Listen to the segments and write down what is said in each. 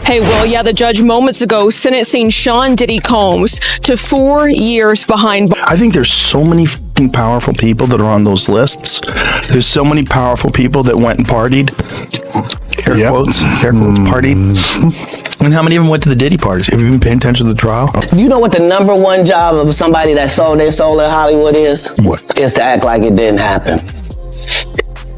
Hey, well, yeah, the judge moments ago sentencing Sean Diddy Combs to 4 years behind bars. I think there's so many f***ing powerful people that are on those lists. There's so many powerful people that went and partied. Air quotes, partied. And how many of them went to the Diddy parties? Have you been paying attention to the trial? You know what the number one job of somebody that sold their soul in Hollywood is? What? Is to act like it didn't happen.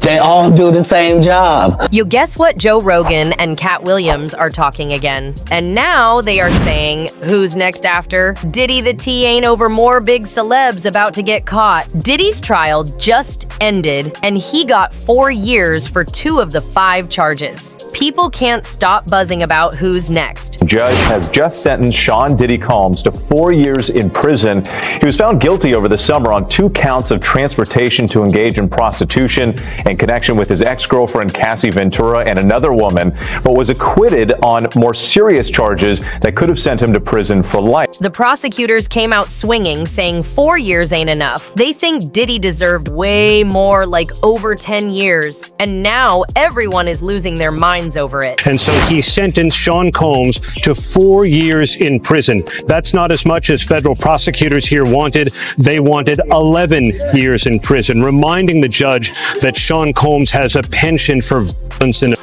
They all do the same job. You guess what? Joe Rogan and Katt Williams are talking again. And now they are saying, who's next after? Diddy the T ain't over more big celebs about to get caught. Diddy's trial just ended, and he got 4 years for 2 of the 5 charges. People can't stop buzzing about who's next. The judge has just sentenced Sean Diddy Combs to 4 years in prison. He was found guilty over the summer on 2 counts of transportation to engage in prostitution in connection with his ex-girlfriend Cassie Ventura and another woman, but was acquitted on more serious charges that could have sent him to prison for life. The prosecutors came out swinging, saying 4 years ain't enough. They think Diddy deserved way more, like over 10 years. And now everyone is losing their minds over it. And so he sentenced Sean Combs to 4 years in prison. That's not as much as federal prosecutors here wanted. They wanted 11 years in prison, reminding the judge that Sean Combs has a penchant for violence and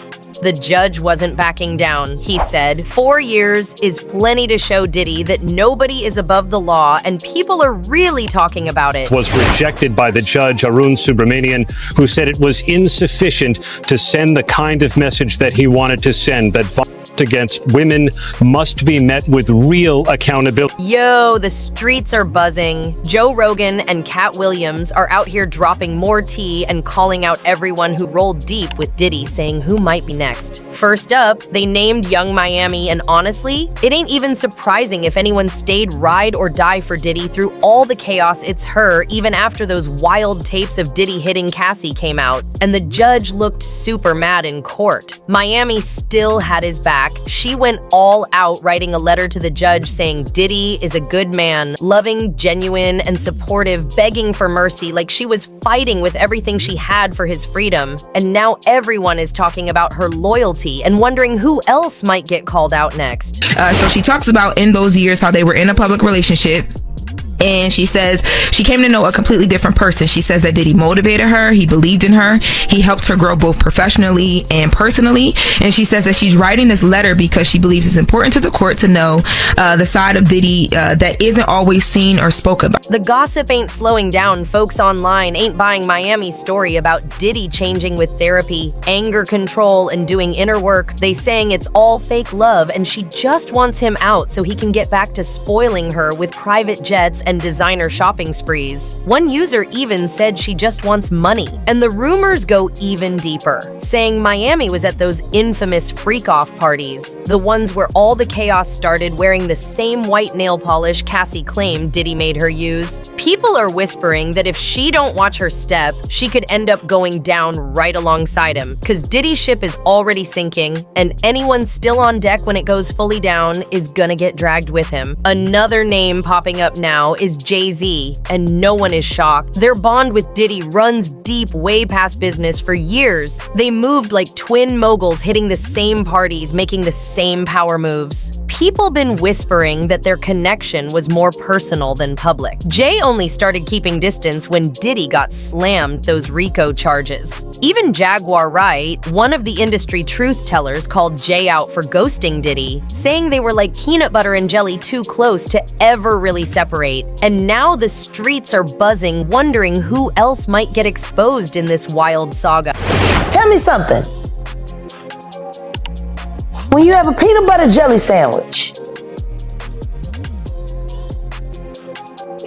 The judge wasn't backing down. He said 4 years is plenty to show Diddy that nobody is above the law, and people are really talking about it. Was rejected by the judge, Arun Subramanian, who said it was insufficient to send the kind of message that he wanted to send, that violence against women must be met with real accountability. Yo, the streets are buzzing. Joe Rogan and Katt Williams are out here dropping more tea and calling out everyone who rolled deep with Diddy, saying who might be next. First up, they named Young Miami, and honestly, it ain't even surprising if anyone stayed ride or die for Diddy through all the chaos. It's her, even after those wild tapes of Diddy hitting Cassie came out. And the judge looked super mad in court. Miami still had his back. She went all out, writing a letter to the judge saying Diddy is a good man, loving, genuine, and supportive, begging for mercy, like she was fighting with everything she had for his freedom. And now everyone is talking about her loyalty and wondering who else might get called out next. So she talks about in those years how they were in a public relationship. And she says she came to know a completely different person. She says that Diddy motivated her. He believed in her. He helped her grow both professionally and personally. And she says that she's writing this letter because she believes it's important to the court to know the side of Diddy that isn't always seen or spoke about. The gossip ain't slowing down. Folks online ain't buying Miami's story about Diddy changing with therapy, anger control, and doing inner work. They saying it's all fake love and she just wants him out so he can get back to spoiling her with private jets and designer shopping sprees. One user even said she just wants money. And the rumors go even deeper, saying Miami was at those infamous freak-off parties, the ones where all the chaos started, wearing the same white nail polish Cassie claimed Diddy made her use. People are whispering that if she don't watch her step, she could end up going down right alongside him, cause Diddy's ship is already sinking, and anyone still on deck when it goes fully down is gonna get dragged with him. Another name popping up now is Jay-Z, and no one is shocked. Their bond with Diddy runs deep, way past business for years. They moved like twin moguls, hitting the same parties, making the same power moves. People been whispering that their connection was more personal than public. Jay only started keeping distance when Diddy got slammed those RICO charges. Even Jaguar Wright, one of the industry truth tellers, called Jay out for ghosting Diddy, saying they were like peanut butter and jelly, too close to ever really separate. And now the streets are buzzing, wondering who else might get exposed in this wild saga. Tell me something. When you have a peanut butter jelly sandwich,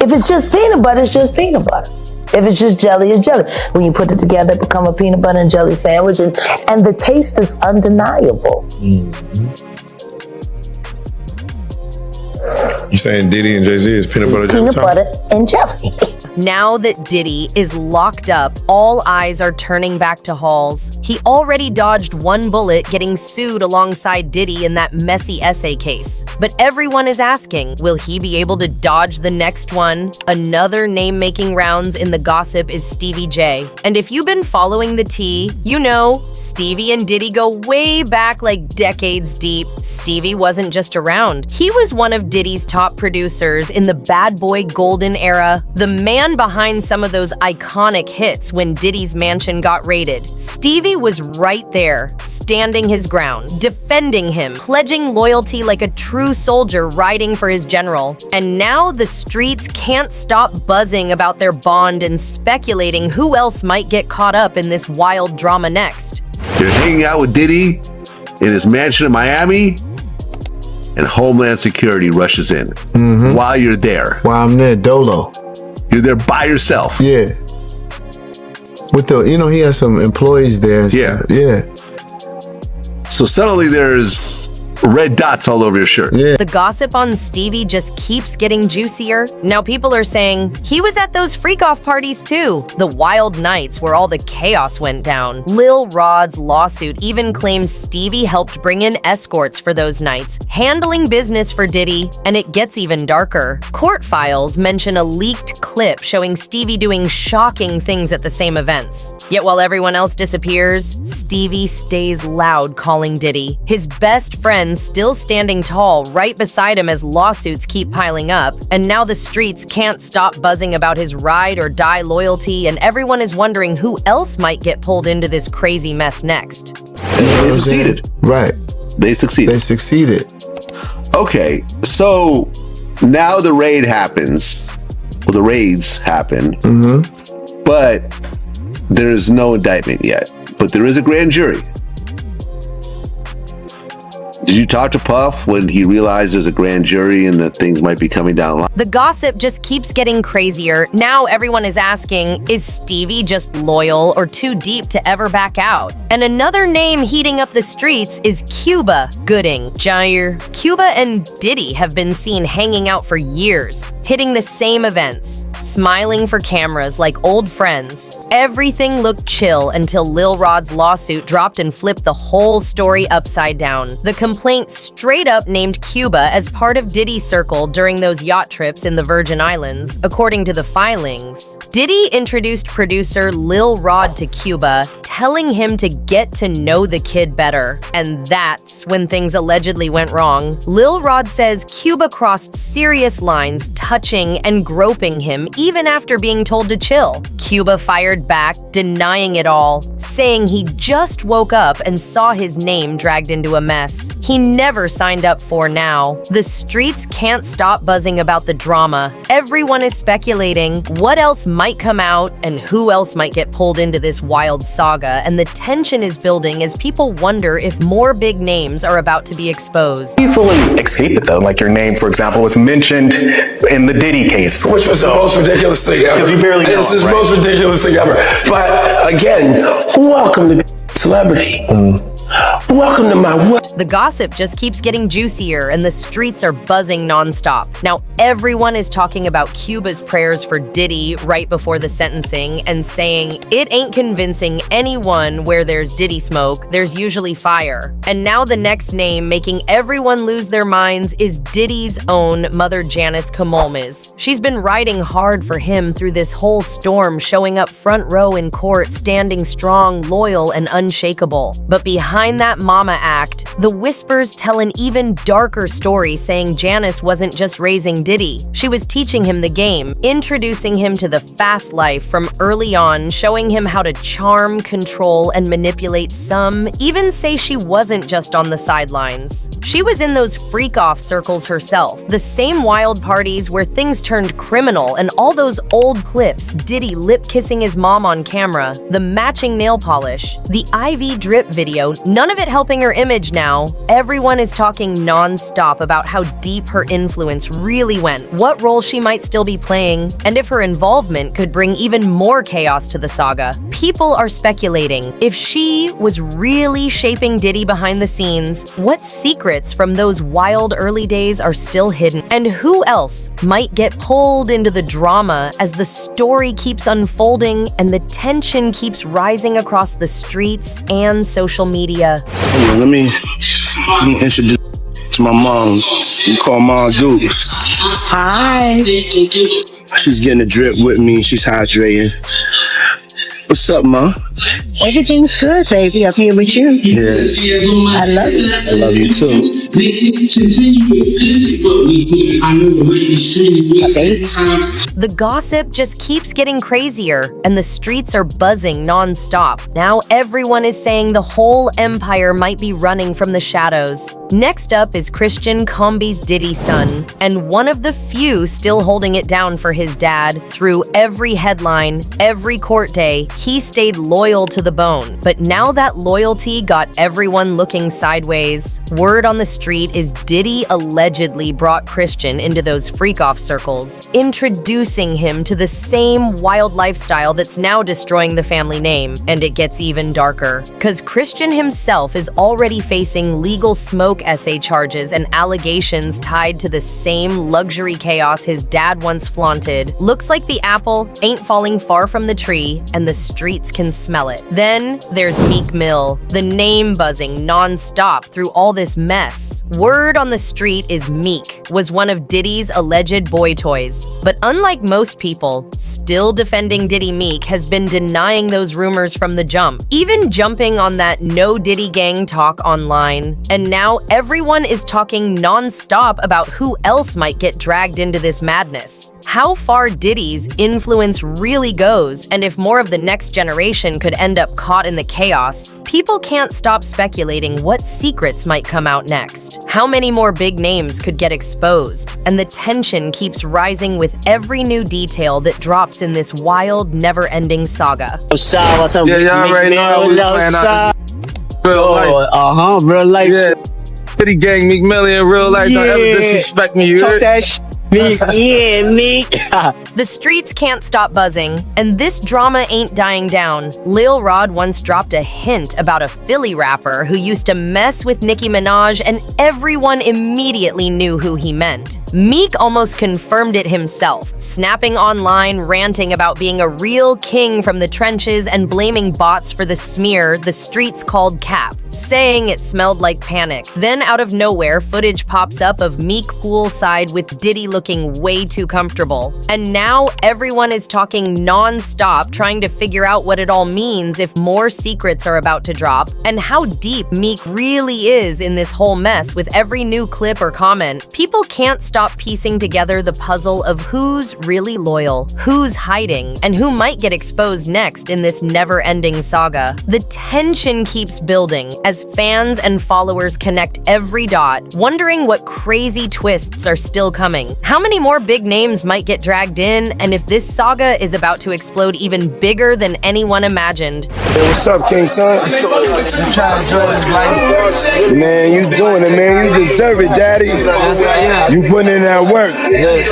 if it's just peanut butter, it's just peanut butter. If it's just jelly, it's jelly. When you put it together, it becomes a peanut butter and jelly sandwich, and the taste is undeniable. Mm-hmm. You saying Diddy and Jay-Z is peanut butter jelly? Peanut butter and jelly. Now that Diddy is locked up, all eyes are turning back to Halls. He already dodged one bullet, getting sued alongside Diddy in that messy essay case. But everyone is asking, will he be able to dodge the next one? Another name making rounds in the gossip is Stevie J. And if you've been following the tea, you know Stevie and Diddy go way back, like decades deep. Stevie wasn't just around. He was one of Diddy's top producers in the Bad Boy Golden era, the man behind some of those iconic hits when Diddy's mansion got raided. Stevie was right there, standing his ground, defending him, pledging loyalty like a true soldier riding for his general. And now the streets can't stop buzzing about their bond and speculating who else might get caught up in this wild drama next. You're hanging out with Diddy in his mansion in Miami, and Homeland Security rushes in while you're there. While I'm there, Dolo. You're there by yourself. Yeah. With the, he has some employees there. And Yeah. stuff. Yeah. So suddenly there's red dots all over your shirt. Yeah. The gossip on Stevie just keeps getting juicier. Now people are saying he was at those freak-off parties too, the wild nights where all the chaos went down. Lil Rod's lawsuit even claims Stevie helped bring in escorts for those nights, handling business for Diddy, and it gets even darker. Court files mention a leaked clip showing Stevie doing shocking things at the same events. Yet while everyone else disappears, Stevie stays loud calling Diddy. His best friend still standing tall right beside him as lawsuits keep piling up, and now the streets can't stop buzzing about his ride or die loyalty, and everyone is wondering who else might get pulled into this crazy mess next. And they succeeded. Right. They succeeded. They succeeded. Okay, so now the raid happens. Well, the raids happen. But there is no indictment yet. But there is a grand jury. Did you talk to Puff when he realized there's a grand jury and that things might be coming down the line? The gossip just keeps getting crazier. Now everyone is asking, is Stevie just loyal or too deep to ever back out? And another name heating up the streets is Cuba Gooding. Jair. Cuba and Diddy have been seen hanging out for years, hitting the same events, smiling for cameras like old friends. Everything looked chill until Lil Rod's lawsuit dropped and flipped the whole story upside down. The complaint straight up named Cuba as part of Diddy's circle during those yacht trips in the Virgin Islands, according to the filings. Diddy introduced producer Lil Rod to Cuba, telling him to get to know the kid better. And that's when things allegedly went wrong. Lil Rod says Cuba crossed serious lines, touching and groping him even after being told to chill. Cuba fired back, denying it all, saying he just woke up and saw his name dragged into a mess he never signed up for now. The streets can't stop buzzing about the drama. Everyone is speculating what else might come out and who else might get pulled into this wild saga, and the tension is building as people wonder if more big names are about to be exposed. You fully escape it though, like your name, for example, was mentioned in the Diddy case. Which was the most ridiculous thing ever. Because you barely know This is the right? most ridiculous thing ever. But again, welcome to celebrity. Welcome to my world. The gossip just keeps getting juicier and the streets are buzzing nonstop. Now everyone is talking about Cuba's prayers for Diddy right before the sentencing and saying it ain't convincing anyone where there's Diddy smoke, there's usually fire. And now the next name making everyone lose their minds is Diddy's own Mother Janice Camolmes. She's been riding hard for him through this whole storm, showing up front row in court, standing strong, loyal, and unshakable. But behind that mama act, the whispers tell an even darker story, saying Janice wasn't just raising Diddy. She was teaching him the game, introducing him to the fast life from early on, showing him how to charm, control, and manipulate some, even say she wasn't just on the sidelines. She was in those freak-off circles herself, the same wild parties where things turned criminal, and all those old clips, Diddy lip-kissing his mom on camera, the matching nail polish, the IV drip video, none of it helping her image now. Everyone is talking non-stop about how deep her influence really she went, what role she might still be playing, and if her involvement could bring even more chaos to the saga. People are speculating if she was really shaping Diddy behind the scenes, what secrets from those wild early days are still hidden, and who else might get pulled into the drama as the story keeps unfolding and the tension keeps rising across the streets and social media. Let me introduce to my mom. We call Mom Dukes. Hi. She's getting a drip with me. She's hydrating. What's up, Ma? Everything's good, baby. I'm here with you. Yeah. I love you. I love you too. The gossip just keeps getting crazier, and the streets are buzzing non-stop. Now everyone is saying the whole empire might be running from the shadows. Next up is Christian Combe's Diddy son, and one of the few still holding it down for his dad. Through every headline, every court day, he stayed loyal to the bone. But now that loyalty got everyone looking sideways. Word on the street is Diddy allegedly brought Christian into those freak-off circles, introducing him to the same wild lifestyle that's now destroying the family name. And it gets even darker, because Christian himself is already facing legal smoke essay charges and allegations tied to the same luxury chaos his dad once flaunted. Looks like the apple ain't falling far from the tree, and the streets can smell it. Then there's Meek Mill, the name buzzing non-stop through all this mess. Word on the street is Meek was one of Diddy's alleged boy toys. But unlike most people, still defending Diddy Meek has been denying those rumors from the jump, even jumping on that no Diddy gang talk online. And now everyone is talking non-stop about who else might get dragged into this madness. How far Diddy's influence really goes, and if more of the next generation could end up caught in the chaos, people can't stop speculating what secrets might come out next. How many more big names could get exposed? And the tension keeps rising with every new detail that drops in this wild, never-ending saga. Yeah, y'all already know how we playing out real life. Real life. Yeah. Diddy gang, Meek Mill in real life. Don't ever disrespect me, you heard? Meek. Yeah, Meek. The streets can't stop buzzing, and this drama ain't dying down. Lil Rod once dropped a hint about a Philly rapper who used to mess with Nicki Minaj, and everyone immediately knew who he meant. Meek almost confirmed it himself, snapping online, ranting about being a real king from the trenches and blaming bots for the smear the streets called cap, saying it smelled like panic. Then out of nowhere, footage pops up of Meek poolside with Diddy looking way too comfortable. And now everyone is talking non-stop, trying to figure out what it all means if more secrets are about to drop, and how deep Meek really is in this whole mess. With every new clip or comment, people can't stop piecing together the puzzle of who's really loyal, who's hiding, and who might get exposed next in this never-ending saga. The tension keeps building as fans and followers connect every dot, wondering what crazy twists are still coming. How many more big names might get dragged in, and if this saga is about to explode even bigger than anyone imagined. Hey, what's up, King Son? Man, you doing it, man. You deserve it, Daddy. You putting in that work.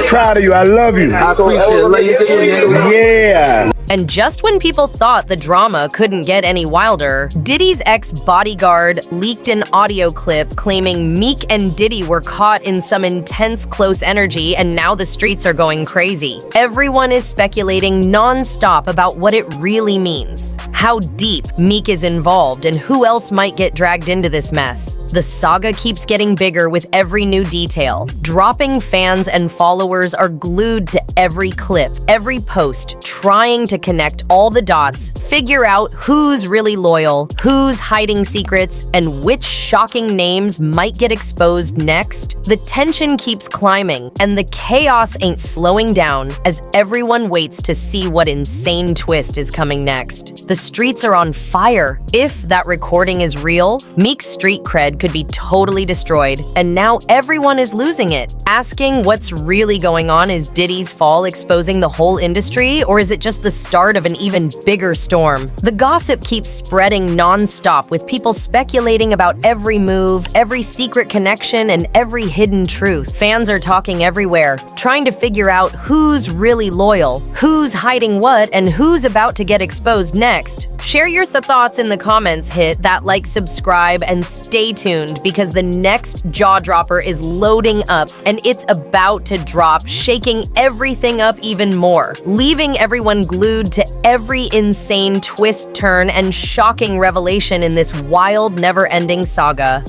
Proud of you. I love you. I appreciate it. Yeah. And just when people thought the drama couldn't get any wilder, Diddy's ex-bodyguard leaked an audio clip claiming Meek and Diddy were caught in some intense close energy, and now the streets are going crazy. Everyone is speculating non-stop about what it really means, how deep Meek is involved, and who else might get dragged into this mess. The saga keeps getting bigger with every new detail. Dropping fans and followers are glued to every clip, every post, trying to connect all the dots, figure out who's really loyal, who's hiding secrets, and which shocking names might get exposed next. The tension keeps climbing, and the chaos ain't slowing down as everyone waits to see what insane twist is coming next. The streets are on fire. If that recording is real, Meek's street cred could be totally destroyed, and now everyone is losing it. Asking what's really going on, is Diddy's fall exposing the whole industry, or is it just the start of an even bigger storm? The gossip keeps spreading non-stop, with people speculating about every move, every secret connection, and every hidden truth. Fans are talking everywhere, trying to figure out who's really loyal, who's hiding what, and who's about to get exposed next. Share your thoughts in the comments, hit that like, subscribe, and stay tuned, because the next jaw dropper is loading up, and it's about to drop, shaking everything up even more, leaving everyone glued to every insane twist, turn, and shocking revelation in this wild, never-ending saga.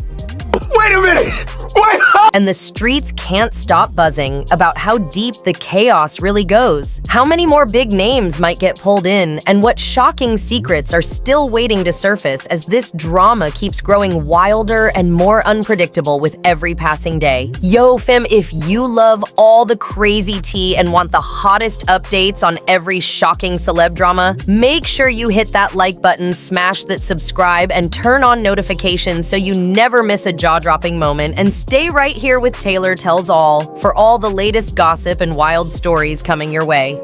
Wait a minute! Wait! And the streets can't stop buzzing about how deep the chaos really goes, how many more big names might get pulled in, and what shocking secrets are still waiting to surface as this drama keeps growing wilder and more unpredictable with every passing day. Yo, fam, if you love all the crazy tea and want the hottest updates on every shocking celeb drama, make sure you hit that like button, smash that subscribe, and turn on notifications so you never miss a jaw-dropping moment, and stay right here with Taylor Tells All for all the latest gossip and wild stories coming your way.